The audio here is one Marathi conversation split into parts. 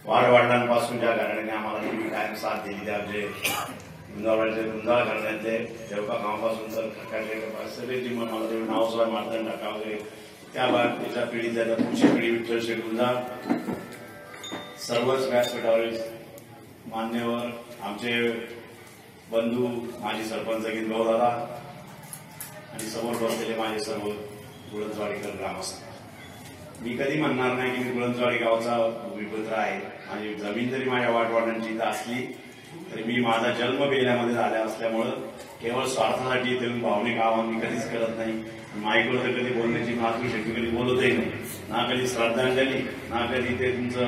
वाडवडिलांपासून ज्या घराण्याने आम्हाला नेहमी कायम साथ दिली त्याचे गुंजाळ घराण्यातले देवका गावापासून तर खडकाचे सगळे जी मला नावसुद्धा मारतन टाका वगैरे त्या त्याच्या पिढीच्या पुढची पिढी विठ्ठल शेठ गुंजाळ सर्वच व्यासपीठावरील मान्यवर आमचे बंधू माजी सरपंच गिंदभाऊ दादा आणि समोर बसलेले माझे सर्व गुळंजवाडीकर ग्रामस्थ। मी कधी म्हणणार नाही की मी गुळंजवाडी गावचा भूमिपुत्र आहे। माझी जमीन जरी माझ्या वाटवाडांची इथं असली तरी मी माझा जन्म बेल्यामध्ये झाला असल्यामुळं केवळ स्वार्थासाठी देऊन भावनिक आवाहन मी कधीच करत नाही। माईकवर तर कधी बोलण्याची मातृ शक्ती कधी बोलतही नाही, ना कधी श्रद्धांजली ना कधी ते तुमचं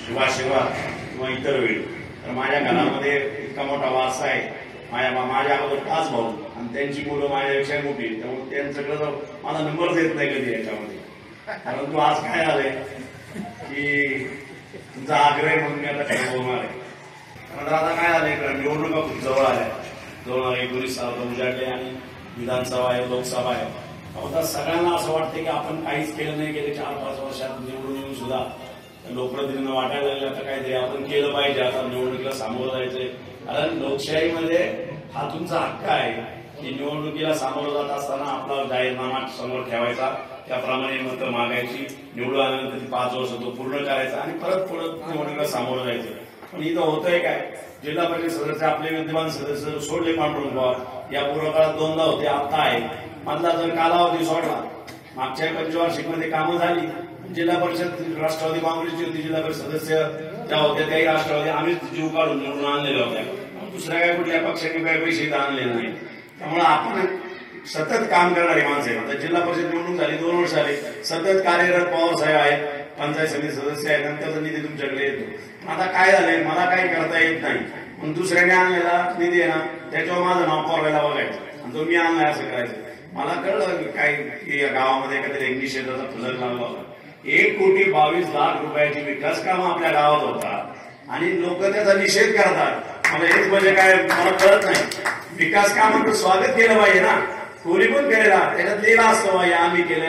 शुभाशीर्वाद किंवा इतर वेळी। तर माझ्या घरामध्ये इतका मोठा वारसा आहे। माझ्या अगोदर 5 भाऊ आणि त्यांची मुलं माझ्यापेक्षा मोठी, त्यामुळे त्यांच्याकडे माझा नंबरच येत नाही कधी याच्यामध्ये। परंतु आज काय झालंय की तुमचा आग्रह म्हणून मी आता काही बोलणार आहे। कारण आता काय झालंय निवडणुका खूप जवळ आल्या, 2019 साल उजाडले आणि विधानसभा आहे, लोकसभा आहे। आता सगळ्यांना असं वाटतं की आपण काहीच केलं नाही गेले 4-5 वर्षात निवडून येऊन सुद्धा लोकप्रतिनिधींना वाटायला लागलं आता काहीतरी आपण केलं पाहिजे, आता निवडणुकीला सामोरं जायचंय। कारण लोकशाहीमध्ये हा तुमचा हक्क आहे की निवडणुकीला सामोरं जात असताना आपला जाहीरनामा समोर ठेवायचा, त्याप्रमाणे मतं मागायची, निवडून आल्यानंतर 5 वर्ष तो पूर्ण करायचा आणि परत निवडणुकीला सामोरं जायचं। पण इथं होतंय काय, जिल्हा परिषद सदस्य आपले विद्यमान सदस्य सोडले पांडुरंग पवार या पूर्वकाळात 2दा होते, आता आहे। मधला जर कालावधी सोडला, मागच्या पंचवार्षिकमध्ये कामं झाली, जिल्हा परिषद राष्ट्रवादी काँग्रेसची होती, जिल्हा परिषद सदस्य त्या होत्या त्याही राष्ट्रवादी, आम्हीच जीव काढून निवडून आणलेल्या होत्या। दुसऱ्या काय कुठल्या पक्षाने काही पैसे आणलेले नाही। त्यामुळे आपण सतत काम करणारी माणसं आहे। आता जिल्हा परिषद निवडणूक झाली, 2 वर्ष झाली, सतत कार्यरत पवार साहेब आहेत, पंचायत समिती सदस्य आहेत, नंतर निधी तुमच्याकडे येतो। आता काय झालंय, मला काही करता येत नाही, पण दुसऱ्याने आणलेला निधी आहे ना त्याच्यावर माझं नाव पोरायला बघायचं आणि तो मी आणलाय असं करायचं। मला कळलं काय की या गावामध्ये एखाद्या एक निषेधाचा फलक लागला होता, 1,22,00,000 रुपयाची विकास कामं आपल्या गावात होतात आणि लोक त्याचा निषेध करतात। मला हेच म्हणजे काय मला कळत नाही, विकास कामांचं स्वागत केलं पाहिजे ना, कोणी पण केलेला त्याच्यात लिहिला असतो आम्ही केले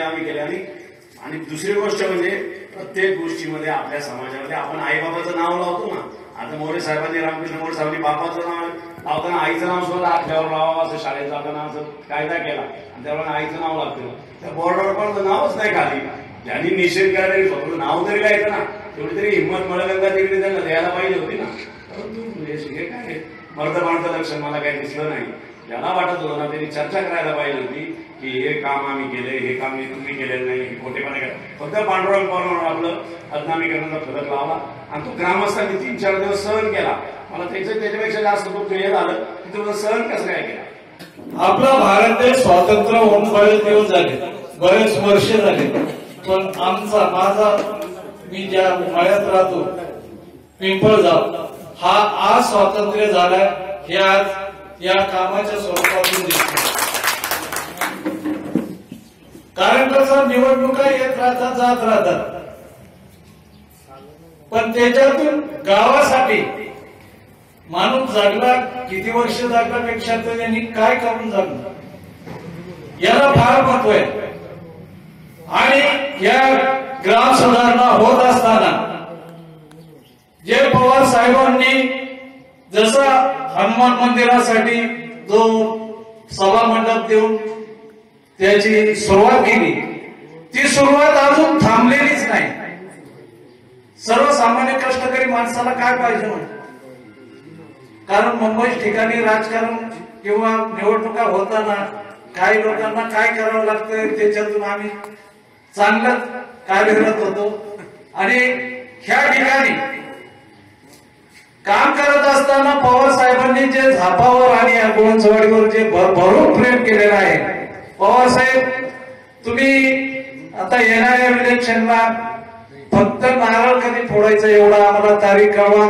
आणि दुसरी गोष्ट म्हणजे प्रत्येक गोष्टीमध्ये आपल्या समाजामध्ये आपण आईबाबाचं नाव लावतो ना। आता मोरे साहेबांनी, रामकृष्ण मोरे साहेबांनी बापाचं नाव लावताना आईचं नाव सुद्धा आठवड्यावर लावावं असं शाळेत जाताना असं कायदा केला आणि त्यामुळे आईचं नाव लागतं। त्या बोर्डावर पण नावच नाही खाली, ज्यांनी निषेध करायला स्वतःचं नाव तरी लिहायचं ना, तेवढी तरी हिंमत मळगंगा देवीने त्यांना द्यायला पाहिजे होती ना। परंतु हे काय मर्दमानचं लक्षण मला काही दिसलं नाही। ज्याला वाटत होतं ना त्यांनी चर्चा करायला पाहिजे होती की हे काम आम्ही केले, हे काम तुम्ही केलेलं नाही, हे खोटेपणे करा। फक्त पांडुरंग पवार आपलं बदनामीकरणाचा फलक लावला आणि तो ग्रामस्थांनी 3-4 दिवस सहन केला। मला त्याच्यापेक्षा जास्त दुःख हे झालं की तुम्ही सहन कसं काय केला। आपला भारत देश स्वातंत्र्य होऊन बरेच दिवस झाले, बरेच वर्ष झाले, पण माझा मी ज्या मळ्यात राहतो पिंपळगाव हा आज स्वातंत्र्य झाला हे आज या कामाच्या स्वरूपातून दिसतो। कारण कसं निवडणुका येत राहतात, जात राहतात, पण त्याच्यातून गावासाठी माणूस जगला, किती वर्ष जगल्यापेक्षा तर त्यांनी काय करून जगलं याला फार महत्व आहे। आणि या ग्राम सुधारणा होत असताना जे पवार साहेबांनी जसा हनुमान मंदिरासाठी जो सभा मंडप देऊन त्याची सुरुवात केली, ती सुरुवात अजून थांबलेलीच नाही। सर्वसामान्य कष्टकरी माणसाला काय पाहिजे, कारण मुंबई ठिकाणी राजकारण किंवा निवडणुका होताना काही लोकांना काय करावं लागतं त्याच्यातून आम्ही चांगलं कार्यरत होतो आणि ह्या ठिकाणी काम करत असताना पवार साहेबांनी जे झापावर आणि या गुळंजवाडीवर जे भरभरून प्रेम केलेलं आहे, पवार साहेब तुम्ही आता येणाऱ्या इलेक्शनला फक्त नारळ कधी फोडायचं एवढा आम्हाला तारीख कळवा।